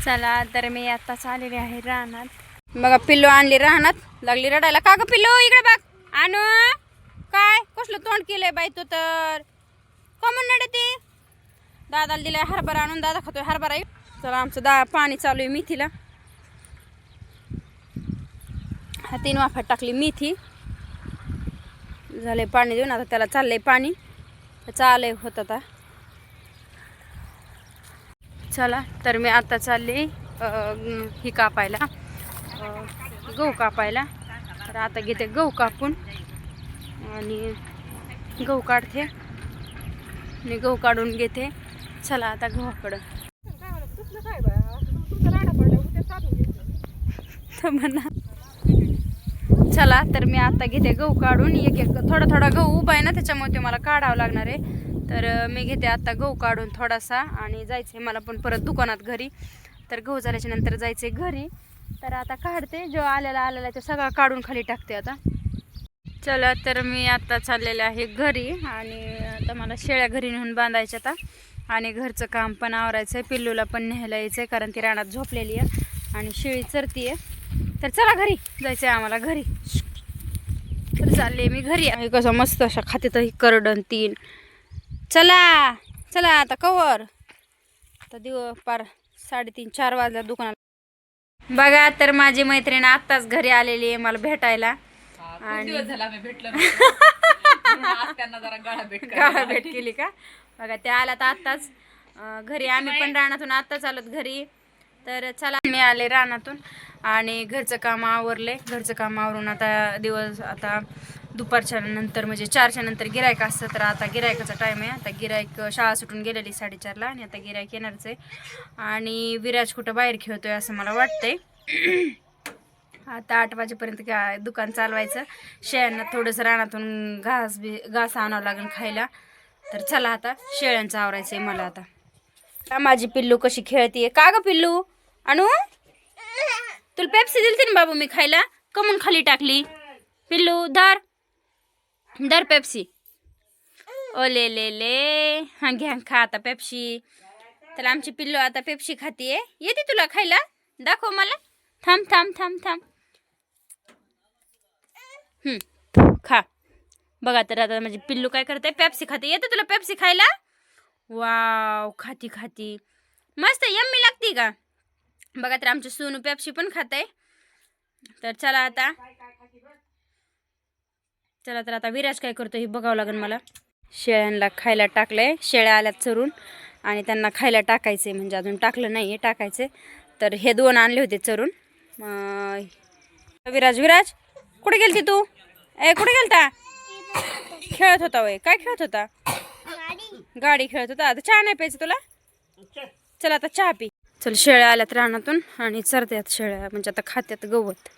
चला तर मी आताच आलेले आहे रानात. बघा पिल्लू आणली रानात, लागली रडायला. का ग पिल्लू इकडे बघ. आणू काय कसलं तोंड केलंय बाई तू तर. कमून नडते. दादाला दिलाय हरभरा आणून, दादा खातोय हरभरा. चला आमचं पाणी चालू आहे मेथीला. 3 वाफात टाकली मेथी, झाले पाणी देऊन. आता त्याला चाललंय पाणी, चालय होत आता. चला तर मी आता चालले ही कापायला, गहू कापायला. तर आता घेते गहू कापून आणि गहू काढते आणि गहू काढून घेते. चला आता गव्हाकडं. चला तर मी आता घेते गहू काढून. एक एक थोडा गहू उभा आहे ना, त्याच्यामुळे ते मला काढावं लागणार आहे. तर मी घेते आता गहू काढून थोडासा आणि जायचं मला पण परत दुकानात घरी. तर गहू झाल्याच्या नंतर जायचे घरी. तर आता काढते, जो आलेला ते सगळं काढून खाली टाकते आता. चला तर मी आता चाललेले आहे घरी आणि आता मला शेळ्या घरी नेऊन बांधायच्या आता. आणि घरचं काम पण आवरायचं आहे. पिल्लूला पण न्यायला यायचं आहे कारण ती रानात झोपलेली आहे आणि शेळी चरती आहे. तर चला घरी जायचं आहे आम्हाला घरी. तर चालले मी घरी. कसं मस्त अशा खाते तर करडण 3. चला चला आता कवर. आता पार 3:30-4 वाजल्या दुकानाला. बघा तर माझी मैत्रीण आत्ताच घरी आलेली आहे मला भेटायला. आणि गाळा भेट केली का. बघा त्या आल्यात आत्ताच घरी. आम्ही पण रानातून आत्ताच आलोत घरी. तर चला मी आले रानातून आणि घरचं काम आवरले. घरचं काम आवरून आता दुपारच्या नंतर म्हणजे 4च्या नंतर गिरायक असतं. तर आता गिरायकाचा टाईम आहे. आता गिरायक शाळा सुटून गेलेली 4:30ला आणि आता गिरायक येणारच आहे. आणि विराज कुठं बाहेर खेळतोय असं मला वाटतंय. आता 8 वाजेपर्यंत काय दुकान चालवायचं. शेळ्यांना थोडंसं रानातून घास आणावं लागेल खायला. तर चला आता शेळ्यांचं आवरायचं आहे मला आता. माझी पिल्लू कशी खेळतीये. का ग पिल्लू. आणू तुला पेप्सी दिलती ना बाबू मी खायला, कमून खाली टाकली. पिल्लू धर पेप्सी. ओले ले हा घ्या खा आता पेप्सी. तर आमची पिल्लू आता पेप्सी खातीये. येते तुला खायला. दाखव मला. थांब खा. बघा तर आता माझी पिल्लू काय करते, पेप्सी खाते. येते तुला पेप्सी खायला. वाव खाती मस्त यम्मी लागती का. बघा तर आमची सोनू पेप्सी पण खाते. तर चला तर आता विराज काय करतो हे बघावं लागेल मला. शेळ्यांना खायला टाकलंय. शेळ्या आल्यात चरून आणि त्यांना खायला टाकायचे, म्हणजे अजून टाकलं नाही आहे, टाकायचे. तर हे 2 आणले होते चरून. विराज कुठे गेलती तू. कुठे गेलता. खेळत होता वय. काय खेळत होता. गाडी खेळत होता. आता चहा नाही प्यायचं तुला. चला आता चहा पी. चल शेळ्या आल्यात रानातून आणि चरत्यात शेळ्या, म्हणजे आता खात्यात गवत.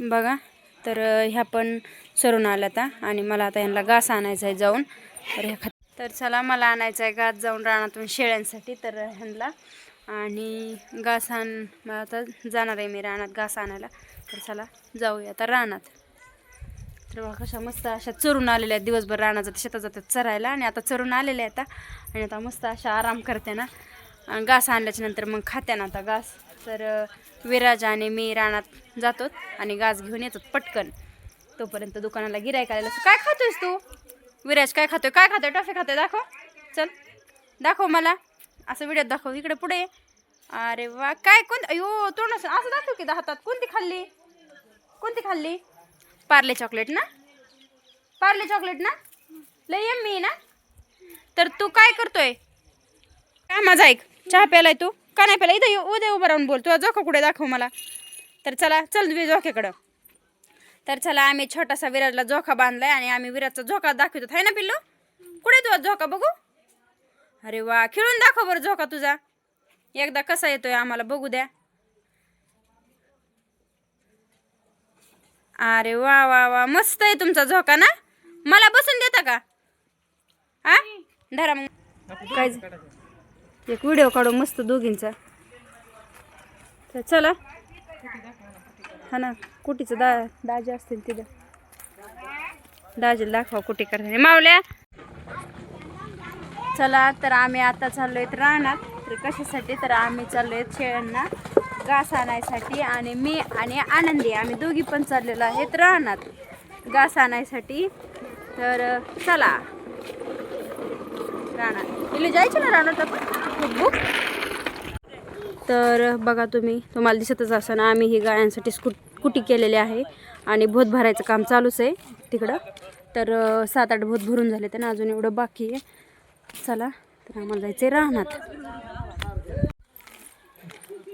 बघा तर ह्या पण चरून आल्यात आणि मला आता यांना घास आणायचा आहे जाऊन. तर चला मला आणायचं आहे घास जाऊन रानातून शेळ्यांसाठी. तर ह्यांना आणि घास मला आता जाणार आहे मी रानात घास आणायला. तर चला जाऊया आता रानात. तर बघा कशा मस्त अशा चरून आलेल्या आहेत. दिवसभर रानात शेतात जातात चरायला आणि आता चरून आलेल्या आहेत आणि आता मस्त अशा आराम करते ना. घास आणल्याच्या नंतर मग खात्या ना आता घास. तर विराज आणि मी रानात जातो आणि घास घेऊन येतो पटकन. तोपर्यंत दुकानाला गिरायक आलेलं. काय खातोयस तू. विराज काय खातोय टॉफी खातोय. दाखव. चल दाखव मला. असं व्हिडिओ दाखव. इकडे पुढे. अरे वा काय अयो तोंड असं दाखव की हातात. कोणती खाल्ली. पार्ले चॉकलेट ना. लय यम्मी ना. तर तू काय करतोय. काय माझा ऐक. चहा प्यालाय तू का नाही प्याला. इथं उद्या उभं राहून बोल. तुझा झोका कुठे दाखव मला. तर चल झोक्याकडं. तर चला आम्ही छोटासा विराजला झोका बांधलाय आणि आम्ही विराजचा झोका दाखवतो. आहे ना पिल्लू. कुठे तुझा झोका बघू. अरे वा खेळून दाखव बरं झोका तुझा. एकदा कसा येतोय आम्हाला बघू द्या. अरे वा मस्त आहे तुमचा झोका ना. मला बसून देता का. हा धरा मग. काय एक व्हिडिओ काढू मस्त दोघींचा. तर चला. हा ना कुटीचं दाजी असतील तिथं. दाजीला दाखवा कुठे करते. मावल्या चला तर आम्ही आता चाललोय रानात. तर कशासाठी, तर आम्ही चाललोय शेळ्यांना घास आणायसाठी. आणि मी आणि आनंदी आम्ही दोघी पण चाललेलो आहेत रानात घास आणायसाठी. तर चला रानात इले जायचं ना रानात आपण. तर बघा तुम्हाला दिसतच असं ना, आम्ही ही गायांसाठी कुटी केलेली आहे आणि भोत भरायचं काम चालूच आहे तिकडं. तर 7-8 भोत भरून झाले तर अजून एवढं बाकी आहे. चला तर आम्हाला जायचं आहे रानात.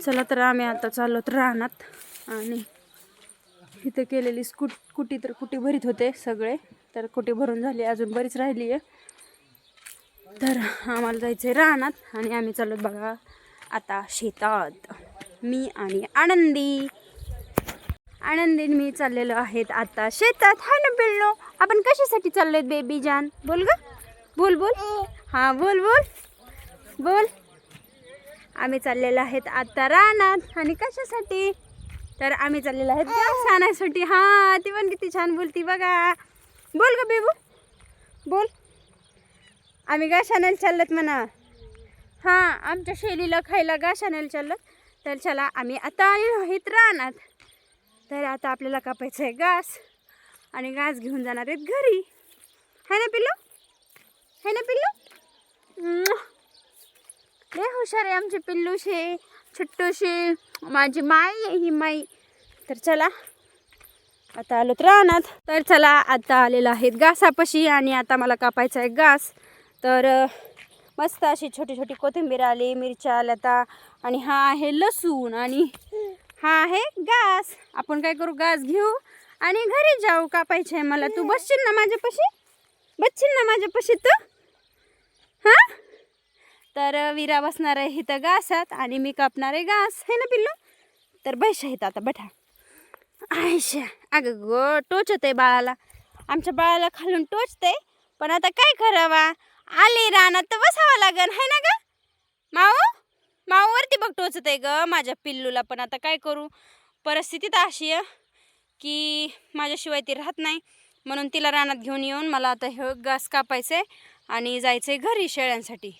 चला तर आम्ही आता चाललो रानात. आणि इथं केलेली कुटी तर कुटी भरीत होते सगळे. तर कुटी भरून झाली, अजून बरीच राहिली आहे. तर आम्हाला जायचं आहे रानात आणि आम्ही चाललो बघा आता शेतात. मी आणि आनंदी मी चाललेलो आहेत आता शेतात. हाय ना पिल्लो, आपण कशासाठी चाललोय बेबी जान? बोल ग, बोल बोल. हां बोल बोल बोल. आम्ही चाललेलो आहेत आता रानात. आणि कशासाठी, तर आम्ही चाललेलो आहेत घास आणायसाठी. हां ती पण किती छान बोलती बघा. बोल ग बेबू बोल. आम्ही घास आणायला चाललोत म्हणा. हां आमच्या शेलीला खायला घास आणायला चाललो. तर चला आम्ही आता आलेलो आहेत रानात. तर आता आपल्याला कापायचं आहे घास आणि घास घेऊन जाणार आहेत घरी. है ना पिल्लू, है ना पिल्लू? लय हुशार आहे आमचे पिल्लूशे, छोटूशे. माझी माई आहे ही माई. तर चला आता आलोत रानात. तर चला आता आलेलो आहेत घासापाशी आणि आता मला कापायचा आहे घास. तर मस्त अशी छोटी छोटी कोथिंबीर आली, मिरच्या आल्या आणि हा आहे लसूण आणि हा आहे घास. आपण काय करू, घास घेऊ आणि घरी जाऊ. कापायचे आहे मला. तू बसशील ना माझ्यापाशी, बसशील ना माझ्यापाशी तू? हां तर विरा बसणार आहे इथं घासात आणि मी कापणार आहे घास. है ना पिल्लू? तर बैशा इथं आता बैठा. आयशा अगं गो टोचत आहे बाळाला, आमच्या बाळाला खालून टोचते. पण आता काय करावा, आले रानात तर बसावं लागन. है ना ग माऊ वरती बघ टोचत आहे ग माझ्या पिल्लूला. पण आता काय करू, परिस्थिती तर अशी आहे की माझ्याशिवाय ती राहत नाही. म्हणून तिला रानात घेऊन येऊन मला आता हे घास कापायचं आहे आणि जायचं आहे घरी शेळ्यांसाठी.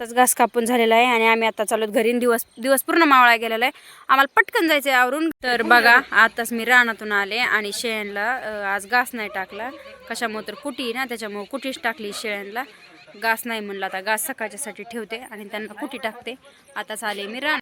आताच घास कापून झालेला आहे आणि आम्ही आता चालत घरी. दिवस पूर्ण मावळा गेलेला आहे, आम्हाला पटकन जायचं आहे आवरून. तर बघा आताच मी रानातून आले आणि शेळ्यांना आज घास नाही टाकला. कशामुळे तर कुटी ना, त्याच्यामुळे कुटीच टाकली शेळ्यांना. घास नाही म्हणलं, आता घास सकाळच्यासाठी ठेवते आणि त्यांना कुटी टाकते. आताच आले मी रान.